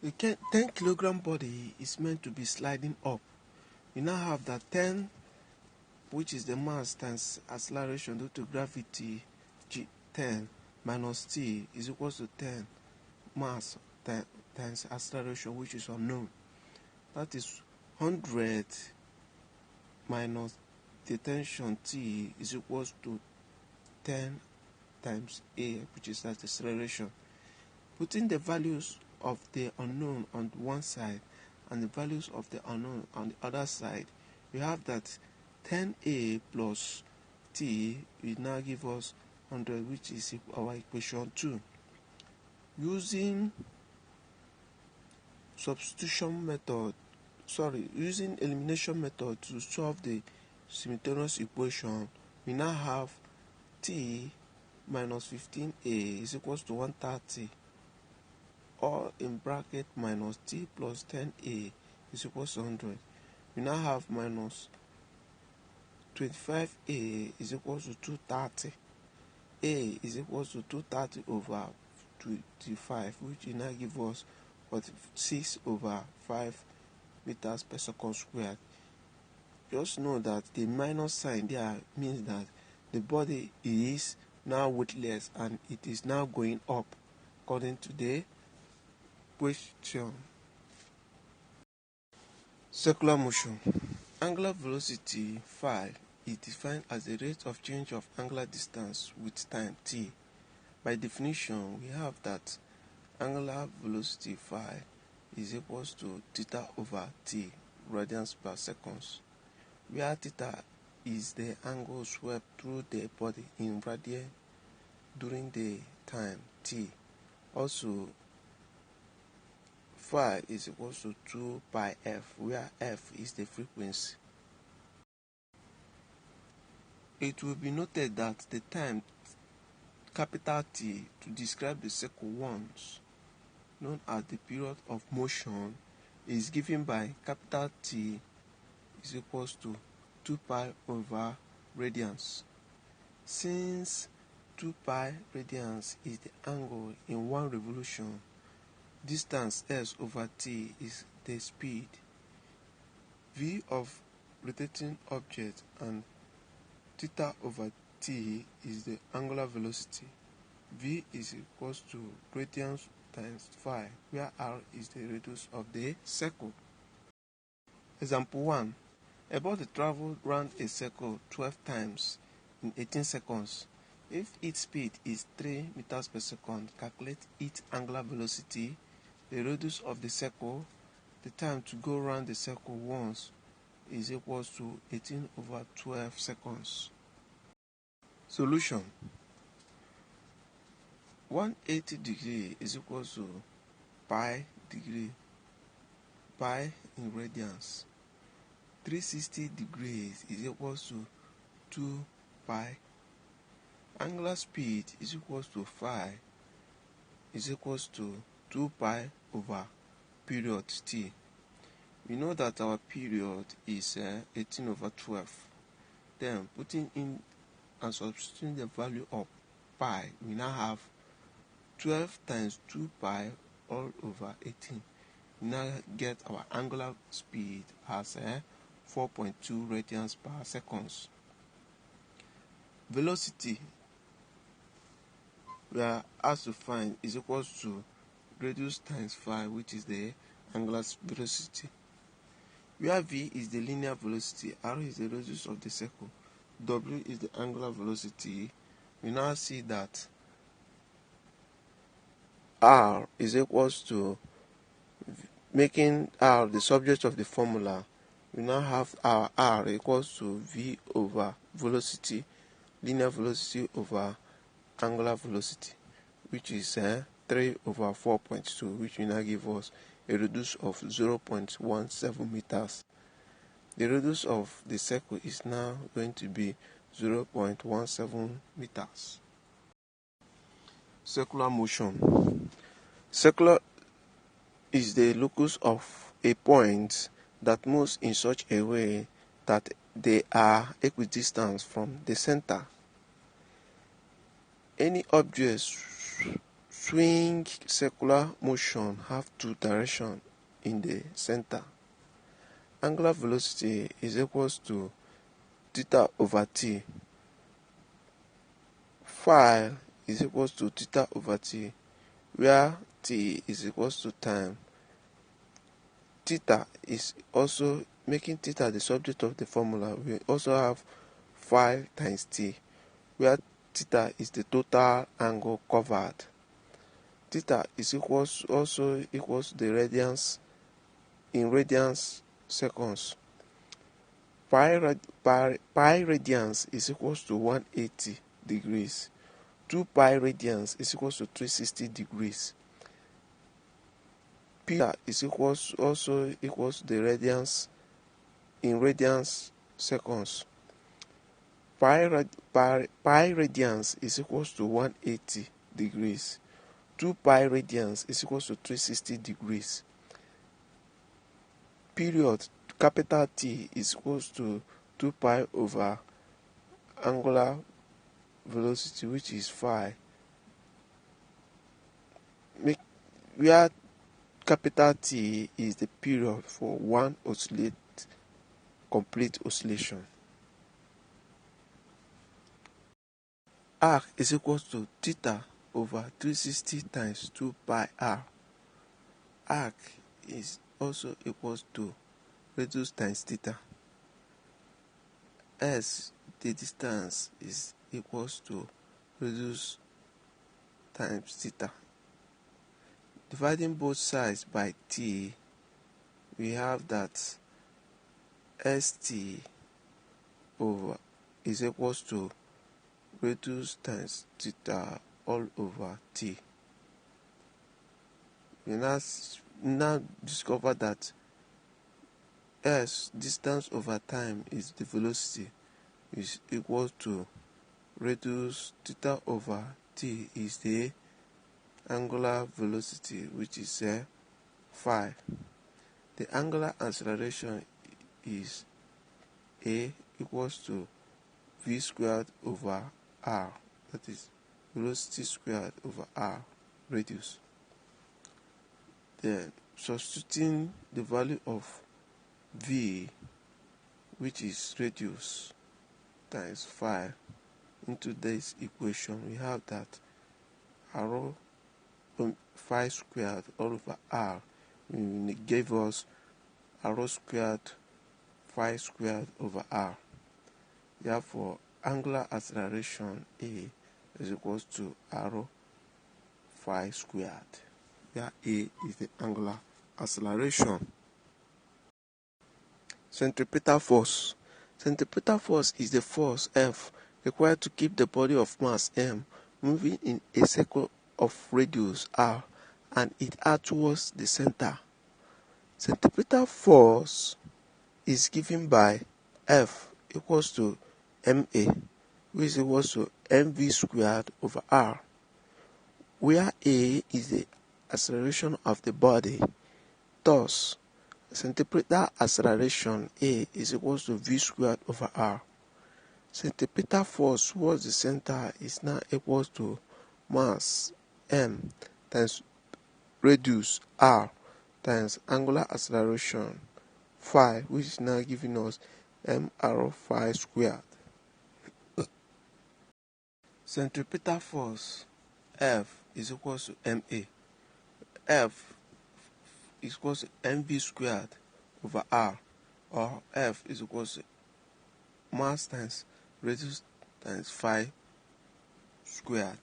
The 10 kilogram body is meant to be sliding up. We now have that 10, which is the mass times acceleration due to gravity, G10 minus T is equals to 10 mass times acceleration, which is unknown. That is 100 minus the tension T is equals to 10 times A, which is that acceleration. Putting the values of the unknown on one side and the values of the unknown on the other side, we have that 10A plus T will now give us 100, which is our equation 2. Using using elimination method to solve the simultaneous equation, we now have T minus 15A is equals to 130, or in bracket minus T plus 10A is equals to 100. We now have minus 25A is equals to 230. A is equals to 230 over 25, which will now give us 46 over 5 meters per second squared. Just know that the minus sign there means that the body is now weightless and it is now going up according to the question. Circular motion. Angular velocity phi is defined as the rate of change of angular distance with time t. By definition, we have that angular velocity phi is equals to theta over t, radians per seconds, where theta is the angle swept through the body in radii during the time t. Also, phi is equals to 2 pi f, where f is the frequency. It will be noted that the time capital T to describe the circle once, known as the period of motion, is given by capital T is equals to 2 pi over radians. Since 2 pi radians is the angle in one revolution, distance s over t is the speed v of rotating object, and theta over t is the angular velocity. V is equals to radians times phi, where r is the radius of the circle. Example 1. A body traveled round a circle 12 times in 18 seconds. If its speed is 3 meters per second, calculate its angular velocity, the radius of the circle. The time to go round the circle once is equals to 18 over 12 seconds. Solution. 180 degree is equals to pi degree, pi in radians. 360 degrees is equals to 2 pi. Angular speed is equals to phi is equals to 2 pi over period t. We know that our period is 18 over 12. Then putting in and substituting the value of pi, we now have 12 times 2 pi all over 18. We now get our angular speed as 4.2 radians per seconds. Velocity we are asked to find is equals to radius times phi, which is the angular velocity. Where v is the linear velocity, r is the radius of the circle, w is the angular velocity, we now see that r is equals to, making r the subject of the formula, we now have our r equals to v over velocity, linear velocity over angular velocity, which is 3 over 4.2, which will now give us a radius of 0.17 meters. The radius of the circle is now going to be 0.17 meters. Circular motion. Circular is the locus of a point that moves in such a way that they are equidistant from the center. Any object swing circular motion have two directions in the center. Angular velocity is equals to theta over t. Phi is equals to theta over t, where t is equals to time. Theta is also making theta the subject of the formula. We also have phi times t, where theta is the total angle covered. Theta is also equals the radians in radians seconds. Pi radians is equals to 180 degrees. 2 pi radians is equals to 360 degrees. Pi is also equals the radians in radians seconds. Pi radians is equals to 180 degrees. 2 pi radians is equals to 360 degrees. Period capital T is equals to 2 pi over angular velocity, which is phi, where capital T is the period for one complete oscillation. Arc is equals to theta over 360 times 2 pi r. Arc is also equals to radius times theta. S, the distance, is equals to radius times theta. Dividing both sides by t, we have that st over is equals to radius times theta all over t. We now discover that s, distance over time, is the velocity, is equal to radius theta over t is the angular velocity, which is phi. The angular acceleration is a equals to v squared over r, that is velocity squared over r, radius. Then substituting the value of v, which is radius, times phi into this equation, we have that r phi squared all over r gave us r squared phi squared over r. Therefore, angular acceleration A is equals to r phi squared, where A is the angular acceleration. Centripetal force. Centripetal force is the force F required to keep the body of mass m moving in a circle of radius r and it r towards the center. Centripetal force is given by F equals to ma, which is equals to mv squared over r, where a is the acceleration of the body. Thus, centripetal acceleration A is equals to v squared over r. Centripetal force towards the center is now equals to mass m times radius r times angular acceleration phi, which is now giving us mr phi squared. Centripetal force F is equals to ma. F is equals to mv squared over r, or F is equals to mass times radius times phi squared.